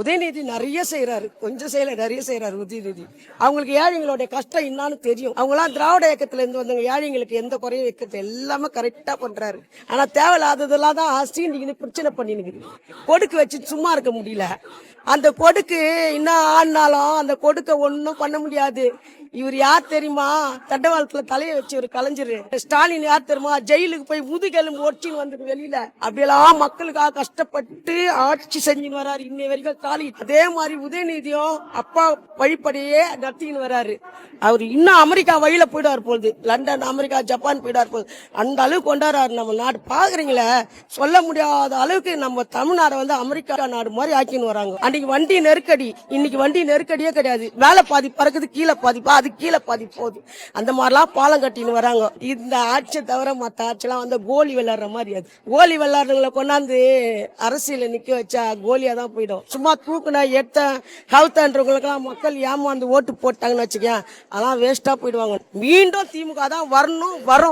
உதயநிதி நிறைய செய்யறாரு, கொஞ்சம் செய்யல, நிறைய செய்யறாரு உதயநிதி. அவங்களுக்கு ஏழைங்களுடைய கஷ்டம் என்னன்னு தெரியும். அவங்களாம் திராவிட இயக்கத்துல இருந்து வந்தவங்க, ஏழைங்களுக்கு எந்த குறையும் வைக்கிறது எல்லாமே கரெக்டா பண்றாரு. ஆனா தேவையில்லாததெல்லாம் தான் சீண்டிக்கு பிரச்சனை பண்ணினுக்குது. கொடுக்கு வச்சு சும்மா இருக்க முடியல. அந்த கொடுக்கு இன்னும் ஆடினாலும் அந்த கொடுக்க ஒன்னும் பண்ண முடியாது. இவர் யார் தெரியுமா? தண்டவாளத்துல தலையை வச்சு ஒரு கலைஞர். ஸ்டாலின் யார் தெரியுமா? ஜெயிலுக்கு போய் முதுகெலும்பு ஒடிச்சின்னு வந்துட்டு வெளியில அப்படியெல்லாம் மக்களுக்காக கஷ்டப்பட்டு ஆட்சி செஞ்சுன்னு வராரு இன்னை வரைக்கும் ஸ்டாலின். அதே மாதிரி உதயநிதியும் அப்பா வழிப்படியே நடத்தின்னு வராரு. அவர் இன்னும் அமெரிக்கா வழியில போயிடுவார் போகுது, லண்டன், அமெரிக்கா, ஜப்பான் போயிடுவார் போகுது. அந்த அளவுக்கு கொண்டாடுறாரு நம்ம நாடு. பாக்குறீங்களே, சொல்ல முடியாத அளவுக்கு நம்ம தமிழ்நாடு வந்து அமெரிக்கா நாடு மாதிரி ஆக்கின்னு வராங்க. அன்னைக்கு வண்டி நெருக்கடி, இன்னைக்கு வண்டி நெருக்கடியே கிடையாது. மேல பாதி பறக்குது, கீழே பாதி, அது கீழே பாதி போகுது. அந்த மாதிரிலாம் பாலம் கட்டின்னு வராங்க. இந்த ஆட்சியை தவிர மற்ற ஆட்சியெல்லாம் வந்து கோலி விளையாடுற மாதிரி. அது கோலி விளையாடுறவங்களை கொண்டாந்து அரசியல நிக்க வச்சா கோலியா தான் போயிடும். சும்மா தூக்குனா எடுத்த கவுத்தன்றவங்களுக்கெல்லாம் மக்கள் ஏமாந்து ஓட்டு போட்டாங்கன்னு வச்சுக்கேன், அதெல்லாம் வேஸ்டா போயிடுவாங்க. மீண்டும் திமுக தான் வரணும், வரும்.